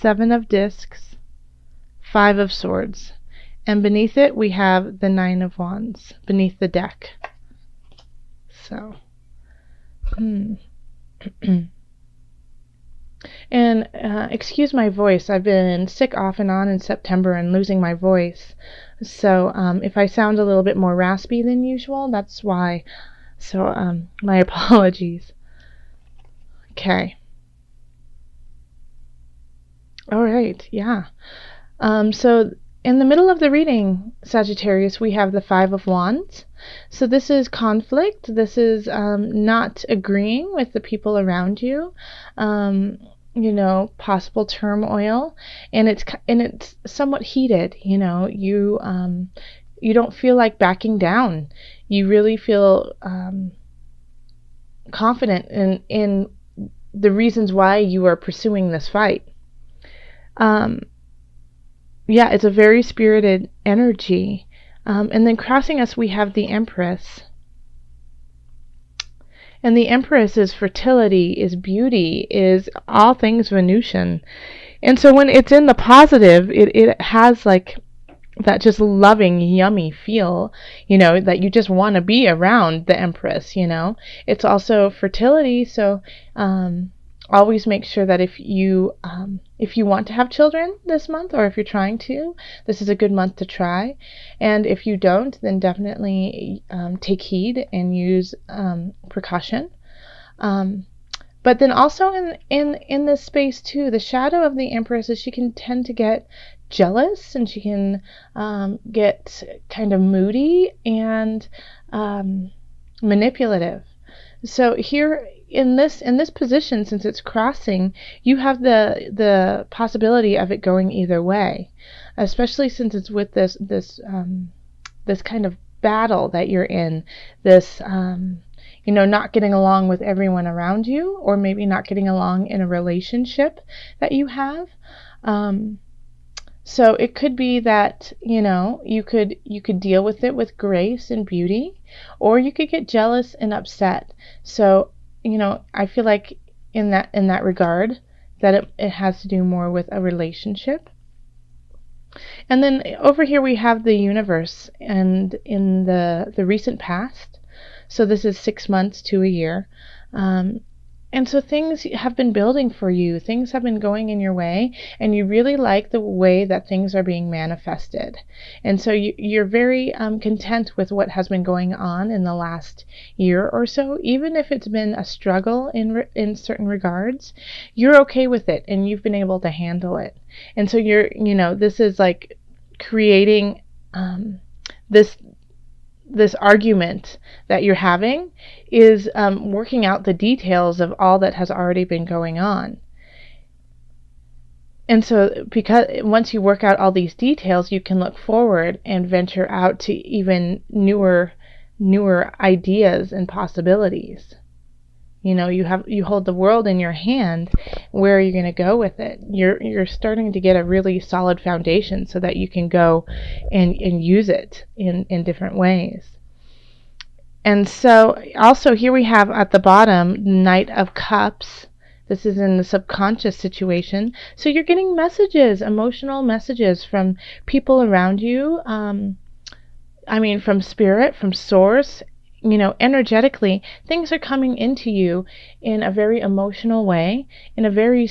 Seven of Discs, Five of Swords. And beneath it, we have the Nine of Wands, beneath the deck. So, And excuse my voice. I've been sick off and on in September and losing my voice. So if I sound a little bit more raspy than usual, that's why. So my apologies. Okay. All right. Yeah. So in the middle of the reading, Sagittarius, we have the Five of Wands. So this is conflict. This is not agreeing with the people around you. You know, possible turmoil, and it's somewhat heated. You know, you don't feel like backing down. You really feel confident in the reasons why you are pursuing this fight. Yeah, it's a very spirited energy. And then crossing us, we have the Empress. And the Empress is fertility, is beauty, is all things Venusian. And so when it's in the positive, it has like that just loving, yummy feel, you know, that you just want to be around the Empress, you know. It's also fertility, so always make sure that if you want to have children this month, or if you're trying to, this is a good month to try. And if you don't, then definitely take heed and use precaution. But then also in this space too, the shadow of the Empress is she can tend to get jealous, and she can get kind of moody and manipulative. So here in this position, since it's crossing, you have the possibility of it going either way, especially since it's with this kind of battle that you're in, this you know, not getting along with everyone around you, or maybe not getting along in a relationship that you have. So it could be that, you know, you could deal with it with grace and beauty, or you could get jealous and upset. So, you know, I feel like in that regard, that it has to do more with a relationship. And then over here we have the universe, and in the recent past. So this is 6 months to a year. And so things have been building for you. Things have been going in your way, and you really like the way that things are being manifested. And so you're very content with what has been going on in the last year or so. Even if it's been a struggle in certain regards, you're okay with it, and you've been able to handle it. And so this is like creating this argument that you're having is working out the details of all that has already been going on. And so because once you work out all these details, you can look forward and venture out to even newer ideas and possibilities. You know, you hold the world in your hand. Where are you going to go with it? You're starting to get a really solid foundation so that you can go and use it in different ways. And so also here we have at the bottom, Knight of Cups. This is in the subconscious situation. So you're getting messages, emotional messages from people around you. From spirit, from source. You know, energetically, things are coming into you in a very emotional way, in a very,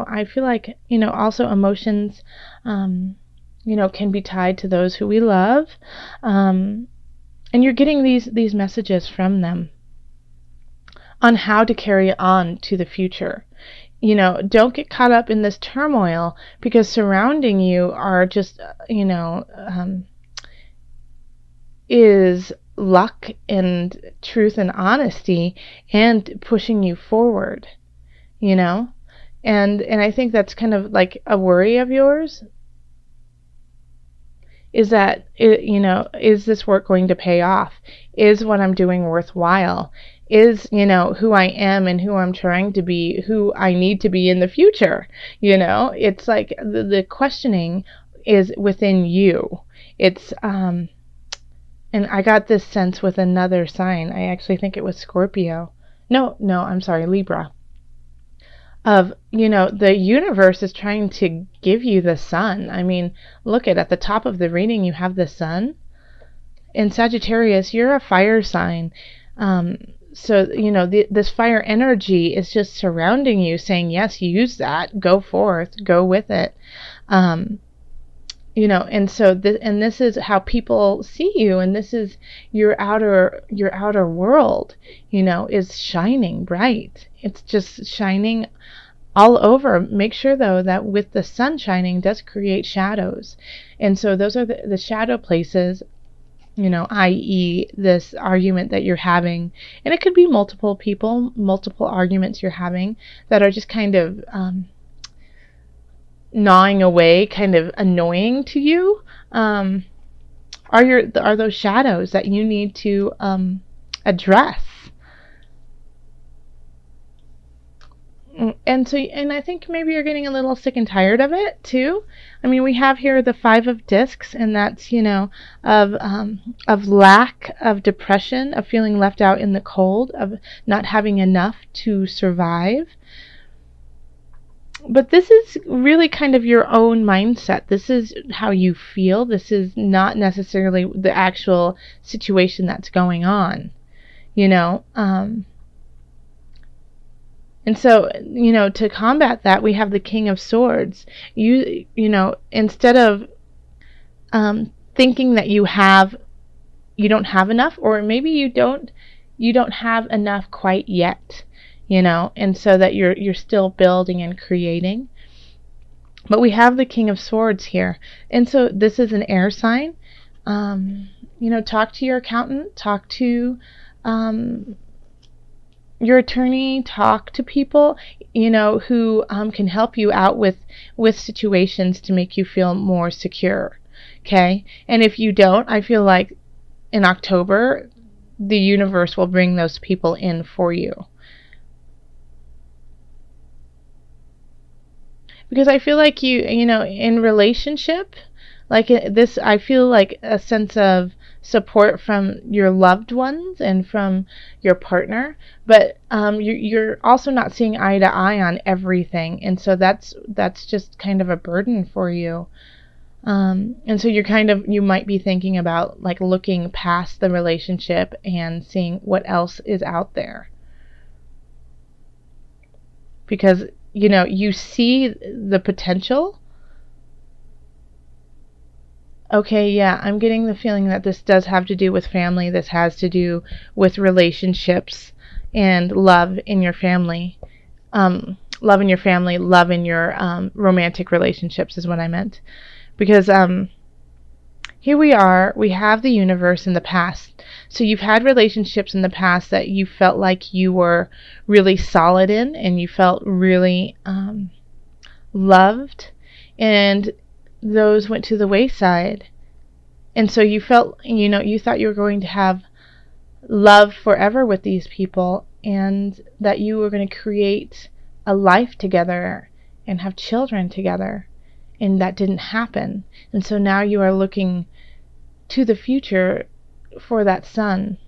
I feel like, also emotions, can be tied to those who we love. And you're getting these messages from them on how to carry on to the future. You know, don't get caught up in this turmoil, because surrounding you are just, is luck and truth and honesty and pushing you forward, and I think that's kind of like a worry of yours, is that is this work going to pay off? Is what I'm doing worthwhile? Is who I am and who I'm trying to be, who I need to be in the future? It's like the questioning is within you. It's and I got this sense with another sign. I actually think it was Scorpio. No, I'm sorry, Libra. of, the universe is trying to give you the sun. I mean, look at the top of the reading, you have the sun. In Sagittarius, you're a fire sign. So, this fire energy is just surrounding you, saying, yes, use that, go forth, go with it. And so this is how people see you, and this is your outer world, is shining bright. It's just shining all over. Make sure though that with the sun shining does create shadows, and so those are the shadow places, i.e. this argument that you're having. And it could be multiple people, multiple arguments you're having that are just kind of gnawing away, kind of annoying to you, are those shadows that you need to address. And I think maybe you're getting a little sick and tired of it too. I mean, we have here the 5 of discs, and that's, of lack, of depression, of feeling left out in the cold, of not having enough to survive. But this is really kind of your own mindset. This is how you feel. This is not necessarily the actual situation that's going on, and so, to combat that, we have the King of Swords. Instead of thinking that you don't have enough, or maybe you don't have enough quite yet, and so that you're still building and creating. But we have the King of Swords here, and so this is an air sign. Talk to your accountant, talk to your attorney, talk to people, who can help you out with situations to make you feel more secure. Okay? And if you don't, I feel like in October, the universe will bring those people in for you. Because I feel like in relationship, like this, I feel like a sense of support from your loved ones and from your partner, but you're also not seeing eye to eye on everything, and so that's just kind of a burden for you. And so you might be thinking about like looking past the relationship and seeing what else is out there, because you see the potential. Okay, yeah, I'm getting the feeling that this does have to do with family. This has to do with relationships and love in your family. Love in your family, love in your romantic relationships is what I meant. Because here we have the universe in the past. So you've had relationships in the past that you felt like you were really solid in, and you felt really loved, and those went to the wayside. And so you felt, you thought you were going to have love forever with these people, and that you were going to create a life together and have children together, and that didn't happen. And so now you are looking to the future for that son.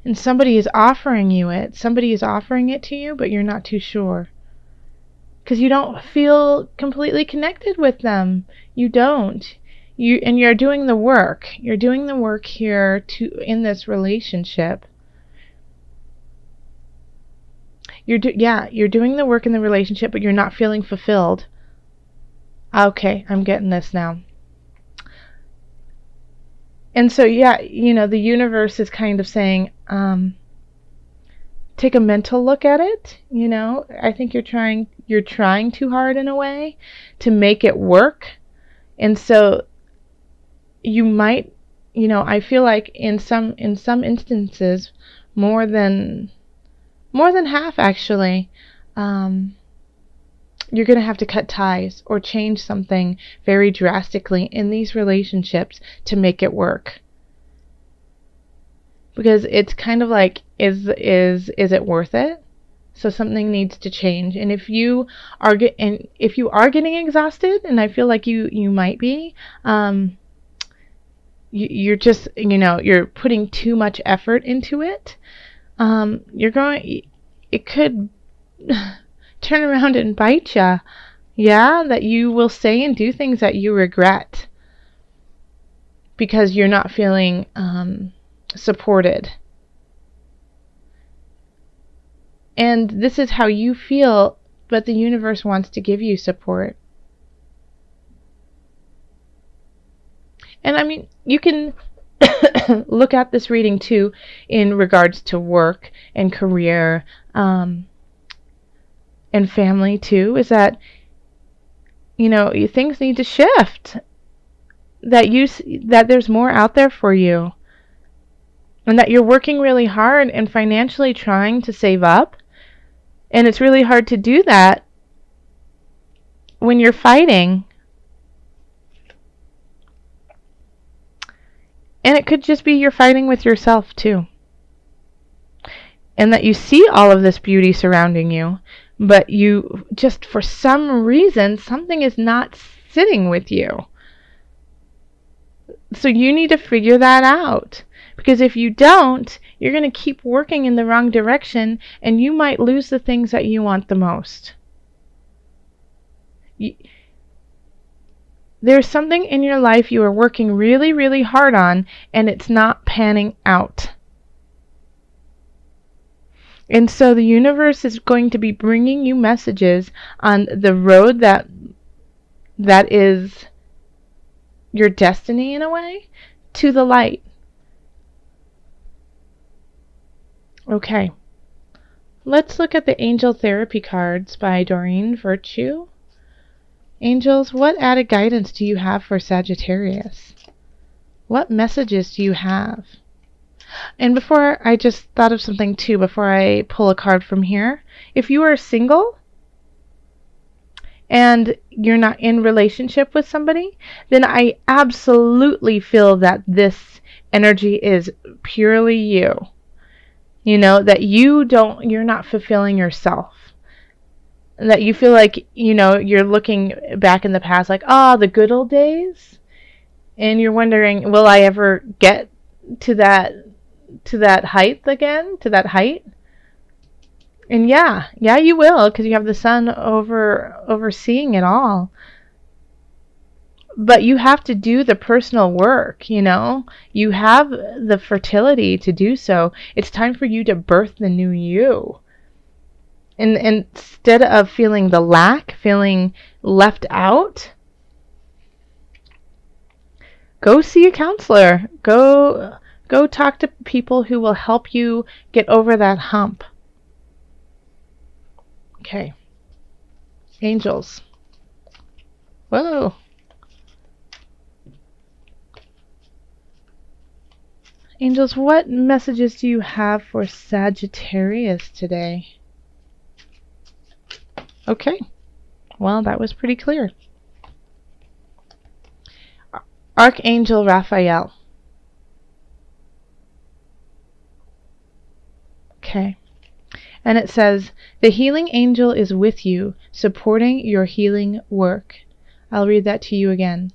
And somebody is offering it to you, but you're not too sure. Because you don't feel completely connected with them. You don't. You're doing the work. You're doing the work here in this relationship. You're doing the work in the relationship, but you're not feeling fulfilled. Okay, I'm getting this now. And so, the universe is kind of saying, take a mental look at it. I think you're trying too hard in a way to make it work. And so you might, I feel like in some instances, more than half actually, you're going to have to cut ties or change something very drastically in these relationships to make it work. Because it's kind of like, is it worth it? So something needs to change. And if you are getting exhausted, and I feel like you might be, you're just, you're putting too much effort into it. It could turn around and bite you. Yeah, that you will say and do things that you regret because you're not feeling supported. And this is how you feel, but the universe wants to give you support. And I mean, you can look at this reading too in regards to work and career and family too, is that, you know, things need to shift. That there's more out there for you. And that you're working really hard and financially trying to save up. And it's really hard to do that when you're fighting. And it could just be you're fighting with yourself too. And that you see all of this beauty surrounding you, but you just, for some reason, something is not sitting with you. So you need to figure that out. Because if you don't, you're going to keep working in the wrong direction, and you might lose the things that you want the most. There's something in your life you are working really, really hard on, and it's not panning out. And so the universe is going to be bringing you messages on the road that is your destiny, in a way, to the light. Okay. Let's look at the Angel Therapy cards by Doreen Virtue. Angels, what added guidance do you have for Sagittarius? What messages do you have? And before, I just thought of something too before I pull a card from here. If you are single and you're not in relationship with somebody, then I absolutely feel that this energy is purely you. You know, that you're not fulfilling yourself. That you feel like, you know, you're looking back in the past like, oh, the good old days. And you're wondering, will I ever get to that height again? To that height? And yeah, you will, because you have the sun overseeing it all. But you have to do the personal work, you know. You have the fertility to do so. It's time for you to birth the new you. And instead of feeling the lack, feeling left out, go see a counselor. Go talk to people who will help you get over that hump. Okay. Angels. Whoa. Angels, what messages do you have for Sagittarius today? Okay. Well, that was pretty clear. Archangel Raphael. Okay. And it says, the healing angel is with you, supporting your healing work. I'll read that to you again.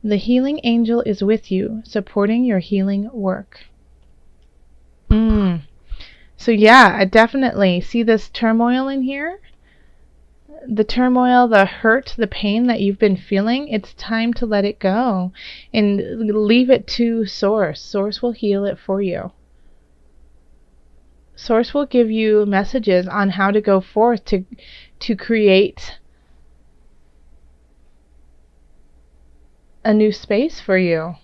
The healing angel is with you, supporting your healing work. So yeah, I definitely see this turmoil in here. The turmoil, the hurt, the pain that you've been feeling, it's time to let it go and leave it to Source. Source will heal it for you. Source will give you messages on how to go forth to create a new space for you.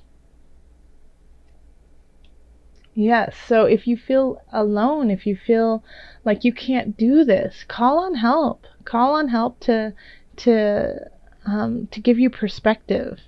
Yes, so if you feel alone, if you feel like you can't do this, call on help. Call on help to give you perspective.